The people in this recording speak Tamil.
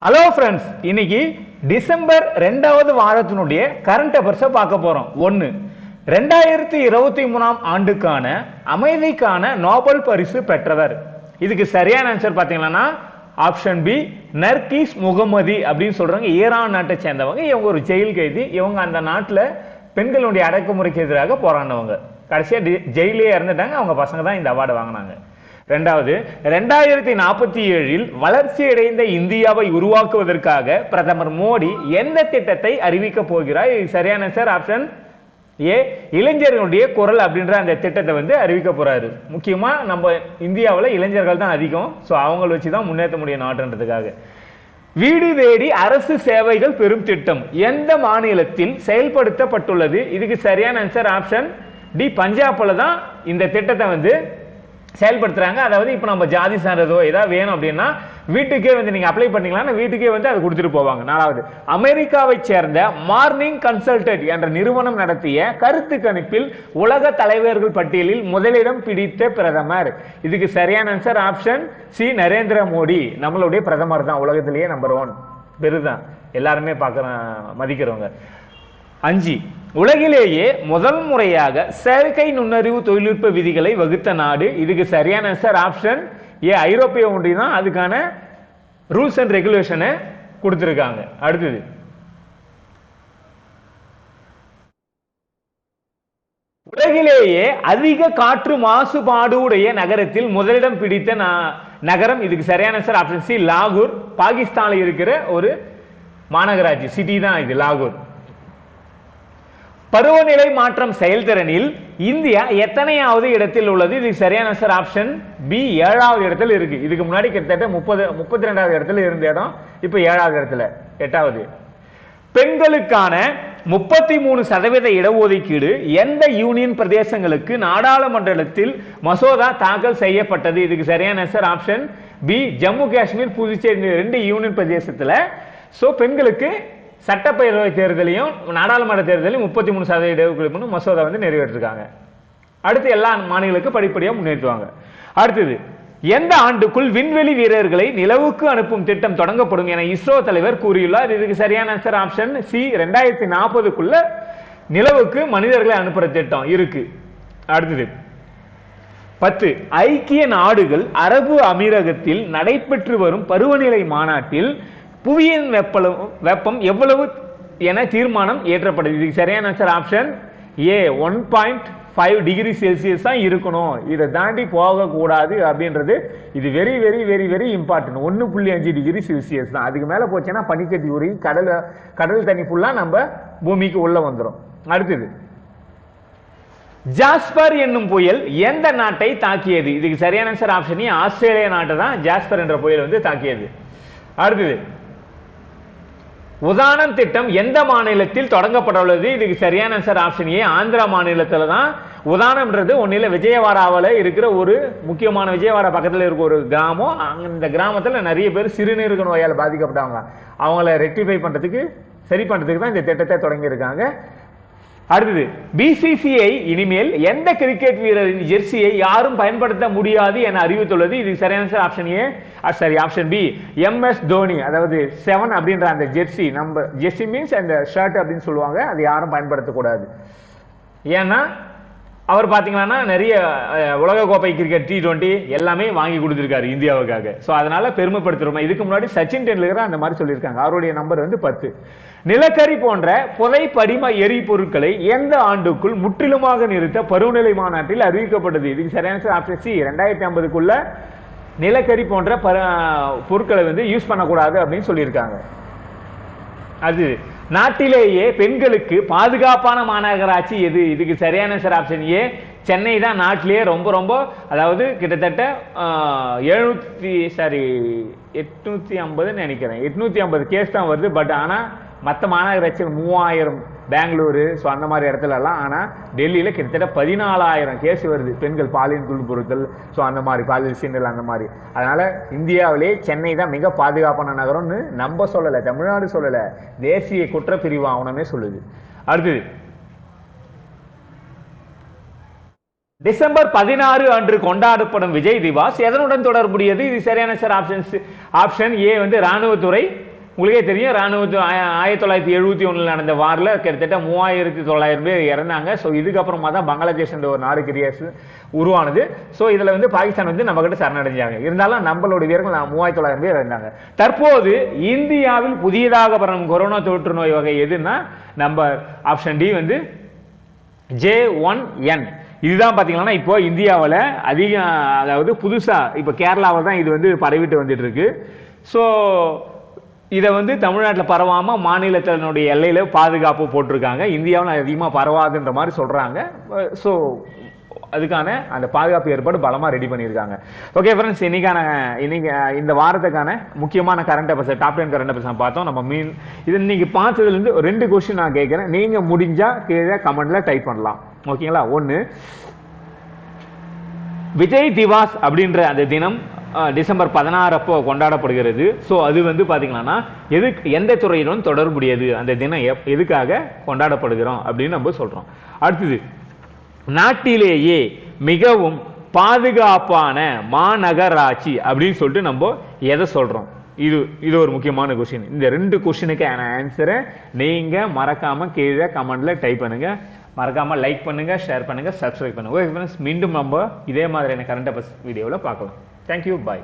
ஹலோ ஃப்ரெண்ட்ஸ், இன்னைக்கு டிசம்பர் 2வது வாரத்தினுடைய கரண்ட் அஃபேர்ஸை பார்க்க போறோம். 1. 2023 ஆண்டுக்கான அமைதிக்கான நோபல் பரிசு பெற்றவர். இதுக்கு சரியான ஆன்சர் பாத்தீங்கன்னா ஆப்ஷன் பி, நர்கீஸ் முகமதி அப்படின்னு சொல்றாங்க. ஈரான் நாட்டை சேர்ந்தவங்க. இவங்க ஒரு ஜெயில் கைதி. இவங்க அந்த நாட்டில் பெண்களுடைய அடக்குமுறைக்கு எதிராக போராடினவங்க. கடைசியா ஜெயிலே இறந்துட்டாங்க. அவங்க பசங்க தான் இந்த அவார்டு வாங்கினாங்க. 2வது, 2047 வளர்ச்சியடைந்த இந்தியாவை உருவாக்குவதற்காக பிரதமர் மோடி எந்த திட்டத்தை அறிவிக்க போகிறார்? சரியான ஆன்சர் ஆப்ஷன் ஏ, இளைஞர்களுடைய குரல் அப்படின்ற அந்த திட்டத்தை அறிவிக்க போறாரு. முக்கியமா நம்ம இந்தியாவில் இளைஞர்கள் தான் அதிகம். ஸோ அவங்கள வச்சுதான் முன்னேற்ற முடியும் நாட்டுன்றதுக்காக. வீடு தேடி அரசு சேவைகள் பெறும் திட்டம் எந்த மாநிலத்தில் செயல்படுத்தப்பட்டுள்ளது? இதுக்கு சரியான ஆன்சர் ஆப்ஷன் டி, பஞ்சாப்ல தான் இந்த திட்டத்தை செயல்படுத்துறாங்க. அதாவது இப்ப நம்ம ஜாதி சான்றதோ ஏதாவது வேணும் அப்படின்னா வீட்டுக்கே நீங்க அப்ளை பண்ணீங்களா, வீட்டுக்கே அது கொடுத்துட்டு போவாங்க. 4வது, அமெரிக்காவை சேர்ந்த மார்னிங் கன்சல்டன்ட் என்ற நிறுவனம் நடத்திய கருத்து கணிப்பில் உலக தலைவர்கள் பட்டியலில் முதலிடம் பிடித்த பிரதமர். இதுக்கு சரியான answer option C, Narendra Modi. நம்மளுடைய பிரதமர் தான் உலகத்திலேயே நம்பர் 1 பெருதான், எல்லாருமே மதிக்கிறவங்க. 5, உலகிலேயே முதல் முறையாக செயற்கை நுண்ணறிவு தொழில்நுட்ப விதிகளை வகுத்த நாடு. இதுக்கு சரியான ஆன்சர் ஆப்ஷன் ஏ, ஐரோப்பிய ஒன்றியம் தான் அதுக்கான ரூல்ஸ் அண்ட் ரெகுலேஷனை கொடுத்திருக்காங்க. அடுத்தது, உலகிலேயே அதிக காற்று மாசுபாடு உடைய நகரத்தில் முதலிடம் பிடித்த நகரம். இதுக்கு சரியான ஆன்சர் ஆப்ஷன் சி, லாகூர். பாகிஸ்தானில் இருக்கிற ஒரு மாநகராட்சி சிட்டி தான் இது, லாகூர். பருவநிலை மாற்றம் செயல்திறனில் இந்தியா எத்தனையாவது இடத்தில் உள்ளது? இதுக்கு சரியான ஆன்சர் ஆப்ஷன் பி, 7வது இடத்துல இருக்கு. இதுக்கு முன்னாடி கிட்டத்தட்ட 32வது இடத்துல இருந்த இடம் இப்ப 7வது இடத்துல. 8வது, பெண்களுக்கான 33% இடஒதுக்கீடு எந்த யூனியன் பிரதேசங்களுக்கு நாடாளுமன்றத்தில் மசோதா தாக்கல் செய்யப்பட்டது? இதுக்கு சரியான answer option B, Jammu Kashmir, Puducherry 2 union பிரதேசத்துல பெண்களுக்கு சட்டப்பேரவை தேர்தலையும் நாடாளுமன்ற தேர்தலையும் 33% இடஒதுக்கீடு மசோதா நிறைவேற்றிருக்காங்க. அடுத்து எல்லா மாநிலங்களுக்கும் படிப்படியாக முன்னேற்றுவாங்க. அடுத்தது, எந்த ஆண்டுக்குள் விண்வெளி வீரர்களை நிலவுக்கு அனுப்பும் திட்டம் தொடங்கப்படும் என இஸ்ரோ தலைவர் கூறியுள்ளார்? இதுக்கு சரியான ஆன்சர் ஆப்ஷன் சி, 2040க்குள்ள நிலவுக்கு மனிதர்களை அனுப்புற திட்டம் இருக்கு. அடுத்தது, 10, ஐக்கிய நாடுகள் அரபு அமீரகத்தில் நடைபெற்று வரும் பருவநிலை மாநாட்டில் புவியின் வெப்பம் எவ்வளவு என தீர்மானம் ஏற்றப்பட்டது? இதுக்கு சரியான answer option A, 1.5 degree Celsius தான் இருக்கணும், இதை தாண்டி போகக்கூடாது அப்படின்றது. இது very very very very important. 1.5 degree Celsius தான். அதுக்கு மேல போச்சுன்னா பனிக்கட்டி உருகி கடல் தண்ணி ஃபுல்லா நம்ம பூமிக்கு உள்ள வந்துடும். அடுத்தது, ஜாஸ்பர் என்னும் புயல் எந்த நாட்டை தாக்கியது? இதுக்கு சரியான ஆன்சர் ஆப்ஷன் ஏ, ஆஸ்திரேலியா நாட்டை தான் ஜாஸ்பர் என்ற புயல் தாக்கியது. அடுத்தது, உதானம் திட்டம் எந்த மாநிலத்தில் தொடங்கப்பட்டுள்ளது? இதுக்கு சரியான ஆன்சர் ஆப்ஷன் ஏ, ஆந்திரா மாநிலத்தில் தான். உதானம்ன்றது ஒன்னில விஜயவாடாவில் இருக்கிற ஒரு முக்கியமான, விஜயவாடா பக்கத்தில் இருக்க ஒரு கிராமம். இந்த கிராமத்தில் நிறைய பேர் சிறுநீரக நோயால் பாதிக்கப்பட்டவங்க. அவங்கள ரெக்டிஃபை பண்றதுக்கு, சரி பண்றதுக்கு தான் இந்த திட்டத்தை தொடங்கி இருக்காங்க. அடுத்தது, பிசிசிஐ இனிமேல் எந்த கிரிக்கெட் வீரரின் ஜெர்சியை யாரும் பயன்படுத்த முடியாது என அறிவித்துள்ளது? இதுக்கு சரியான ஆன்சர் ஆப்ஷன் ஏ, சரி ஆப்ஷன் பி, எம்எஸ் தோனி. அதாவது 7 அப்படின்ற அந்த ஜெர்சி, நம்ம ஜெர்சி மீன்ஸ் அந்த ஷர்ட் அப்படின்னு சொல்லுவாங்க, அது யாரும் பயன்படுத்தக்கூடாது. ஏன்னா அவர் பாத்தீங்கன்னா நிறைய உலகக்கோப்பை கிரிக்கெட், T20 எல்லாமே வாங்கி கொடுத்திருக்காரு இந்தியாவுக்காக. ஸோ அதனால பெருமைப்படுத்துறோம். இதுக்கு முன்னாடி சச்சின் டெண்டுல்கர் அந்த மாதிரி சொல்லியிருக்காங்க. அவருடைய நம்பர் 10. நிலக்கரி போன்ற புதை படிம எரிபொருட்களை எந்த ஆண்டுக்குள் முற்றிலுமாக நிறுத்த பருவநிலை மாநாட்டில் அறிவிக்கப்பட்டது? இதுக்கு சரியான ஆப்ஷன் சி, 2050க்குள்ள நிலக்கரி போன்ற பொருட்களை யூஸ் பண்ணக்கூடாது அப்படின்னு சொல்லியிருக்காங்க. அது நாட்டிலேயே பெண்களுக்கு பாதுகாப்பான மாநகராட்சி எது? இதுக்கு சரியான ஆப்ஷன் ஏ, சென்னை தான் நாட்டிலேயே ரொம்ப ரொம்ப, அதாவது கிட்டத்தட்ட 850 நினைக்கிறேன், 850 கேஸ் தான் வருது. பட் ஆனா மற்ற மாநகராட்சி 3000, பெங்களூரு, ஸோ அந்த மாதிரி இடத்துல எல்லாம். ஆனால் டெல்லியில் கிட்டத்தட்ட 14,000 கேஸ் வருது, பெண்கள் பாலியல் துன்புறுத்தல், ஸோ அந்த மாதிரி பாலியல் சீண்டல் அந்த மாதிரி. அதனால இந்தியாவிலே சென்னை தான் மிக பாதுகாப்பான நகரம்னு நம்ம சொல்லலை, தமிழ்நாடு சொல்லலை, தேசிய குற்றப்பிரிவு ஆவணமே சொல்லுது. அடுத்தது, டிசம்பர் 16 அன்று கொண்டாடப்படும் விஜய் திவாஸ் எதனுடன் தொடர்புடையது? இது சரியான ஆப்ஷன் ஏ, ராணுவத்துறை உங்களுக்கே தெரியும் ராணுவத்து 1971 நடந்த வாரில் கிட்டத்தட்ட 3900 பேர் இறந்தாங்க. ஸோ இதுக்கப்புறமா தான் பங்களாதேஷ் என்ற ஒரு நாடு கிரியேஸ் உருவானது. ஸோ இதில் வந்து பாகிஸ்தான் வந்து நம்ம கிட்ட சரணடைஞ்சாங்க. இருந்தாலும் நம்மளோட வீரர்கள் 3900 பேர் இருந்தாங்க. தற்போது இந்தியாவில் புதியதாக பரவும் கொரோனா தொற்று நோய் வகை எதுன்னா நம்பர் ஆப்ஷன் டி வந்து J1N. இதுதான் பாத்தீங்கன்னா இப்போ இந்தியாவில் அதிகம், அதாவது புதுசா இப்போ கேரளாவில் தான் இது வந்து பரவிட்டு வந்துட்டு இருக்கு. ஸோ இதை வந்து தமிழ்நாட்டில் பரவாம மாநிலத்தினுடைய எல்லையில பாதுகாப்பு போட்டிருக்காங்க. இந்தியாவில் அதிகமாக பரவாதுன்ற மாதிரி சொல்றாங்க. ஸோ அதுக்கான அந்த பாதுகாப்பு ஏற்பாடு பலமா ரெடி பண்ணியிருக்காங்க. ஓகே ஃப்ரெண்ட்ஸ், இன்னைக்கு இந்த வாரத்துக்கான முக்கியமான current affairs, top 10 current affairs பார்த்தோம். நம்ம இது நீங்க பார்த்ததுல இருந்து 2 கொஸ்டின் நான் கேட்கிறேன். நீங்க முடிஞ்சா கீழே கமெண்ட்ல டைப் பண்ணலாம். ஓகேங்களா? 1, விஜய் திவாஸ் அப்படின்ற அந்த தினம் டிசம்பர் 16 அப்போ கொண்டாடப்படுகிறது. ஸோ அது வந்து பாத்தீங்கன்னா எந்த துறையுடன் தொடர்புடையது, அந்த தினம் எதுக்காக கொண்டாடப்படுகிறோம் அப்படின்னு நம்ம சொல்றோம். அடுத்தது, நாட்டிலேயே மிகவும் பாதுகாப்பான மாநகராட்சி அப்படின்னு சொல்லிட்டு நம்ம எதை சொல்றோம்? இது ஒரு முக்கியமான கொஸ்டின். இந்த 2 கொஸ்டினுக்கான ஆன்சரை நீங்க மறக்காம கீழே கமெண்ட்ல டைப் பண்ணுங்க. மறக்காம லைக் பண்ணுங்க, ஷேர் பண்ணுங்க, சப்ஸ்கிரைப் பண்ணுங்க. மீண்டும் நம்ம இதே மாதிரியான கரண்ட் அஃபேர்ஸ் வீடியோவில் பார்க்கலாம். தேங்க்யூ, பாய்.